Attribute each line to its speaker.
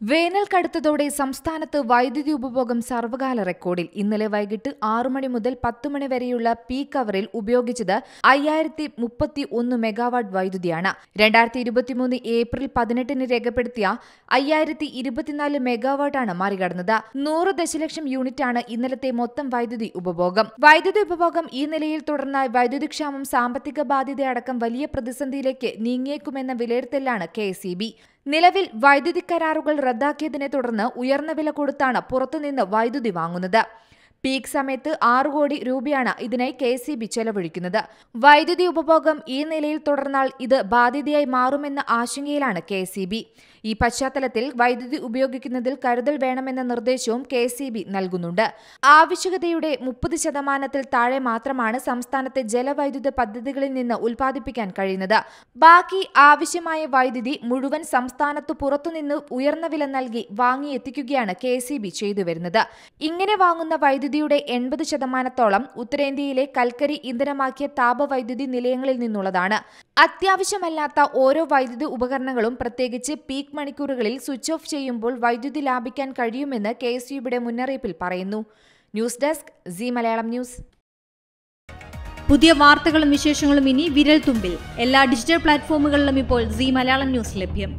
Speaker 1: വേനൽ കടുത്തതോടെ സംസ്ഥാനത്ത് വൈദ്യുതി ഉപഭോഗം സർവകാല റെക്കോർഡിൽ. ഇന്നലെ വൈകിട്ട് 6 മണി മുതൽ 10 മണി വരെയുള്ള പീക്ക് അവറിൽ ഉപയോഗിച്ചത് 5031 മെഗാവാട്ട് വൈദ്യുതിയാണ്. 2023 ഏപ്രിൽ 18-ന് രേഖപ്പെടുത്തിയ 5024 മെഗാവാട്ടാണ് മറികടന്നത്. 100 ദശലക്ഷം യൂണിറ്റാണ് ഇന്നലത്തെ മൊത്തം വൈദ്യുതി ഉപഭോഗം. വൈദ്യുതി ഉപഭോഗം ഈ നിലയിൽ തുടർന്നാൽ വൈദ്യുതിക്ഷാമം, സാമ്പത്തിക ബാധ്യതയടക്കം വലിയ പ്രതിസന്ധിയിലേക്ക് നീങ്ങിയേക്കുമെന്ന വിലയിരുത്തലാണ് കെഎസ്ഇബി. നിലവിൽ വൈദ്യുതി കരാറുകൾ റദ്ദാക്കിയതിനെ തുടർന്ന് ഉയർന്ന വില കൊടുത്താണ് പുറത്തുനിന്ന് വൈദ്യുതി വാങ്ങുന്നത്. പീക്ക് സമയത്ത് 6 കോടി രൂപയാണ് ഇതിനായി കെഎസ്ഇബി ചെലവഴിക്കുന്നത്. വൈദ്യുതി ഉപഭോഗം ഈ നിലയിൽ തുടർന്നാൽ ഇത് ബാധ്യതയായി മാറുമെന്ന ആശങ്കയിലാണ് കെഎസ്ഇബി. ഈ പശ്ചാത്തലത്തിൽ വൈദ്യുതി ഉപയോഗിക്കുന്നതിൽ കരുതൽ വേണമെന്ന നിർദ്ദേശവും കെഎസ്ഇബി നൽകുന്നുണ്ട്. ആവശ്യകതയുടെ 30% താഴെ മാത്രമാണ് സംസ്ഥാനത്തെ ജലവൈദ്യുത പദ്ധതികളിൽ നിന്ന് ഉൽപ്പാദിപ്പിക്കാൻ കഴിയുന്നത്. ബാക്കി ആവശ്യമായ വൈദ്യുതി മുഴുവൻ സംസ്ഥാനത്തു പുറത്തുനിന്ന് ഉയർന്ന വില നൽകി വാങ്ങിയെത്തിക്കുകയാണ് കെഎസ്ഇബി ചെയ്തുവരുന്നത്. ഇങ്ങനെ വാങ്ങുന്ന വൈദ്യുതിയുടെ 80%-ഓളം ഉത്തരേന്ത്യയിലെ കൽക്കരി ഇന്ധനമാക്കിയ താപവൈദ്യുതി നിലയങ്ങളിൽ നിന്നുള്ളതാണ്. അത്യാവശ്യമല്ലാത്ത ഓരോ വൈദ്യുതി ഉപകരണങ്ങളും പ്രത്യേകിച്ച് പീക്ക് മണിക്കൂറുകളിൽ സ്വിച്ച് ഓഫ് ചെയ്യുമ്പോൾ വൈദ്യുതി ലാഭിക്കാൻ കഴിയുമെന്ന് കെഎസ്ഇബിയുടെ മുന്നറിയിപ്പിൽ പറയുന്നു. News desk, Zee Malayalam news.
Speaker 2: പുതിയ വാർത്തകളും വിശേഷങ്ങളും ഇനി വിരൽ തുമ്പിൽ. എല്ലാ ഡിജിറ്റൽ പ്ലാറ്റ്ഫോമുകളിലും ഇപ്പോൾ സീ മലയാളം ന്യൂസ് ലഭ്യം.